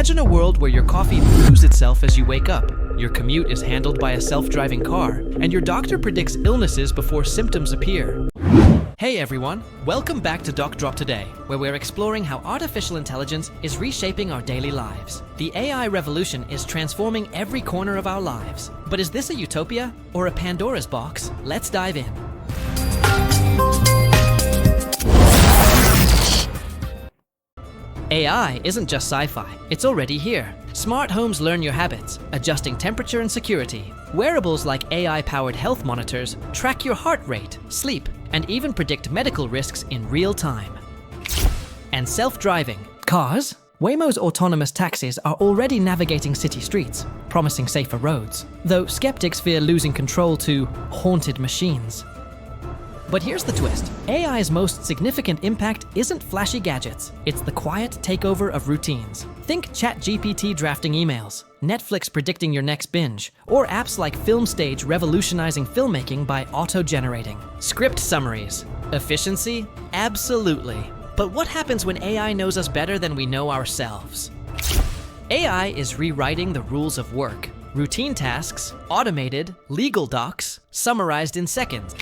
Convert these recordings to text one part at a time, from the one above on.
Imagine a world where your coffee brews itself as you wake up, your commute is handled by a self-driving car, and your doctor predicts illnesses before symptoms appear. Hey everyone, welcome back to Doc Drop Today, where we're exploring how artificial intelligence is reshaping our daily lives. The AI revolution is transforming every corner of our lives. But is this a utopia or a Pandora's box? Let's dive in. AI isn't just sci-fi, it's already here. Smart homes learn your habits, adjusting temperature and security. Wearables like AI-powered health monitors track your heart rate, sleep, and even predict medical risks in real time. And self-driving cars? Waymo's autonomous taxis are already navigating city streets, promising safer roads, though skeptics fear losing control to haunted machines. But here's the twist. AI's most significant impact isn't flashy gadgets. It's the quiet takeover of routines. Think Chatgpt drafting emails, Netflix predicting your next binge, or apps like FilmStage revolutionizing filmmaking by auto-generating. Script summaries. Efficiency? Absolutely. But what happens when AI knows us better than we know ourselves? AI is rewriting the rules of work. Routine tasks, automated, legal docs, summarized in seconds.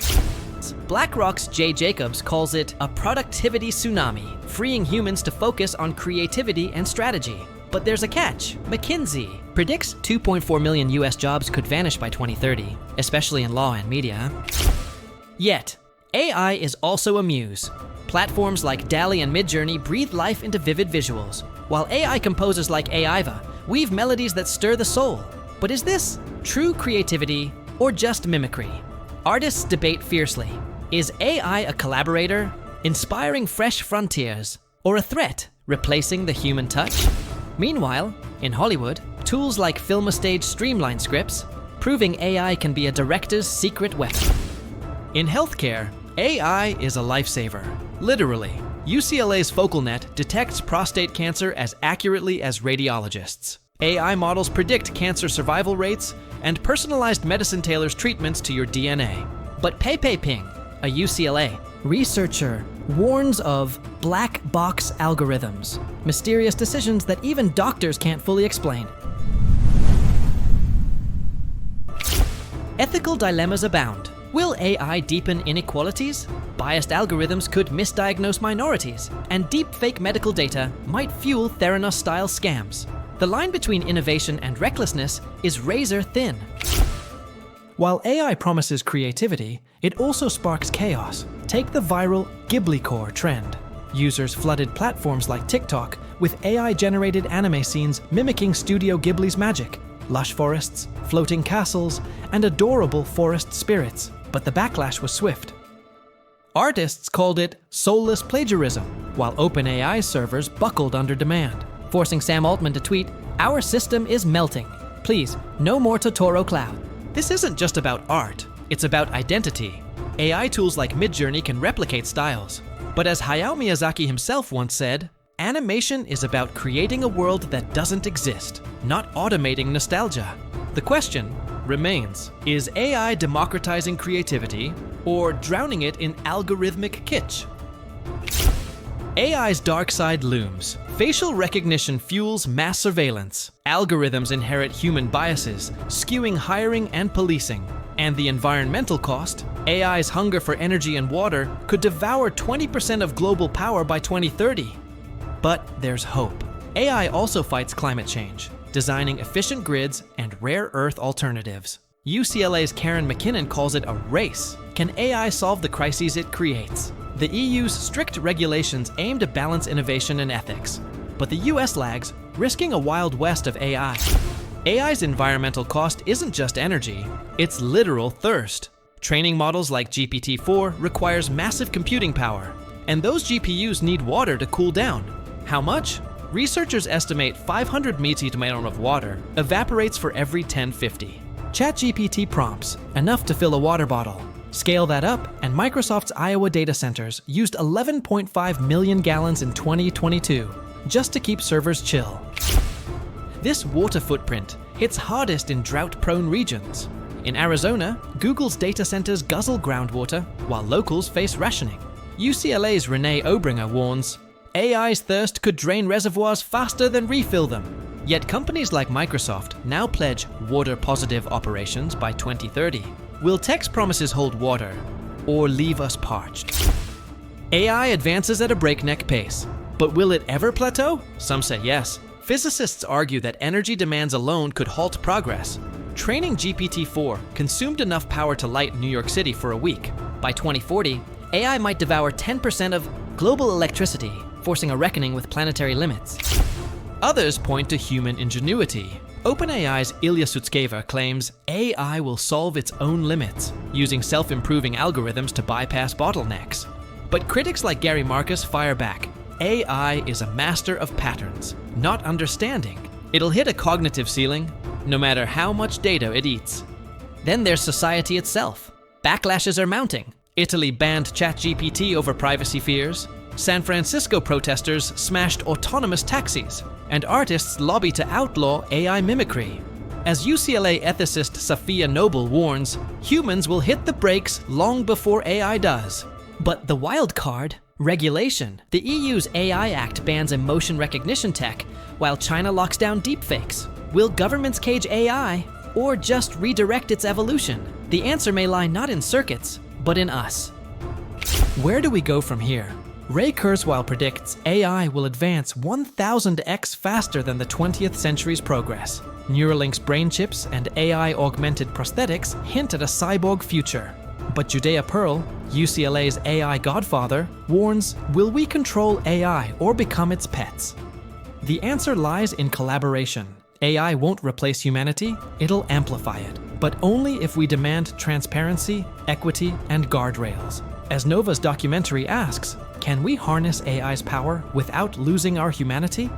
BlackRock's Jay Jacobs calls it a productivity tsunami, freeing humans to focus on creativity and strategy. But there's a catch. McKinsey predicts 2.4 million US jobs could vanish by 2030, especially in law and media. Yet, AI is also a muse. Platforms like DALL-E and Midjourney breathe life into vivid visuals, while AI composers like AIVA weave melodies that stir the soul. But is this true creativity or just mimicry? Artists debate fiercely. Is AI a collaborator, inspiring fresh frontiers, or a threat, replacing the human touch? Meanwhile, in Hollywood, tools like FilmStage streamline scripts, proving AI can be a director's secret weapon. In healthcare, AI is a lifesaver. Literally, UCLA's FocalNet detects prostate cancer as accurately as radiologists. AI models predict cancer survival rates, and personalized medicine tailors treatments to your DNA. But Pei Ping, a UCLA researcher, warns of black box algorithms, mysterious decisions that even doctors can't fully explain. Ethical dilemmas abound. Will AI deepen inequalities? Biased algorithms could misdiagnose minorities, and deepfake medical data might fuel Theranos-style scams. The line between innovation and recklessness is razor thin. While AI promises creativity, it also sparks chaos. Take the viral ghibli core trend. Users flooded platforms like TikTok with AI-generated anime scenes mimicking Studio Ghibli's magic. Lush forests, floating castles, and adorable forest spirits. But the backlash was swift. Artists called it soulless plagiarism, while OpenAI servers buckled under demand, forcing Sam Altman to tweet, "Our system is melting. Please, no more Totoro Cloud." This isn't just about art, it's about identity. AI tools like Midjourney can replicate styles. But as Hayao Miyazaki himself once said, animation is about creating a world that doesn't exist, not automating nostalgia. The question remains, is AI democratizing creativity or drowning it in algorithmic kitsch? AI's dark side looms. Facial recognition fuels mass surveillance. Algorithms inherit human biases, skewing hiring and policing. And the environmental cost? AI's hunger for energy and water could devour 20% of global power by 2030. But there's hope. AI also fights climate change, designing efficient grids and rare earth alternatives. UCLA's Karen McKinnon calls it a race. Can AI solve the crises it creates? The EU's strict regulations aim to balance innovation and ethics, but the US lags, risking a wild west of AI. AI's environmental cost isn't just energy, it's literal thirst. Training models like GPT-4 requires massive computing power, and those GPUs need water to cool down. How much? Researchers estimate 500 milliliters of water evaporates for every 1050. ChatGPT prompts, enough to fill a water bottle. Scale that up, and Microsoft's Iowa data centers used 11.5 million gallons in 2022, just to keep servers chill. This water footprint hits hardest in drought-prone regions. In Arizona, Google's data centers guzzle groundwater, while locals face rationing. UCLA's Renee Obringer warns, AI's thirst could drain reservoirs faster than refill them. Yet companies like Microsoft now pledge water-positive operations by 2030. Will Tech's promises hold water, or leave us parched? AI advances at a breakneck pace, but will it ever plateau? Some say yes. Physicists argue that energy demands alone could halt progress. Training GPT-4 consumed enough power to light New York City for a week. By 2040, AI might devour 10% of global electricity, forcing a reckoning with planetary limits. Others point to human ingenuity. OpenAI's Ilya Sutskever claims AI will solve its own limits, using self-improving algorithms to bypass bottlenecks. But critics like Gary Marcus fire back. AI is a master of patterns, not understanding. It'll hit a cognitive ceiling, no matter how much data it eats. Then there's society itself. Backlashes are mounting. Italy banned Chatgpt over privacy fears. San Francisco protesters smashed autonomous taxis, and artists lobby to outlaw AI mimicry. As UCLA ethicist Safiya Noble warns, humans will hit the brakes long before AI does. But the wild card? Regulation. The EU's AI Act bans emotion recognition tech, while China locks down deepfakes. Will governments cage AI, or just redirect its evolution? The answer may lie not in circuits, but in us. Where do we go from here? Ray Kurzweil predicts AI will advance 1,000x faster than the 20th century's progress. Neuralink's brain chips and AI-augmented prosthetics hint at a cyborg future. But Judea Pearl, UCLA's AI godfather, warns, will we control AI or become its pets? The answer lies in collaboration. AI won't replace humanity, it'll amplify it. But only if we demand transparency, equity, and guardrails. As Nova's documentary asks, can we harness AI's power without losing our humanity?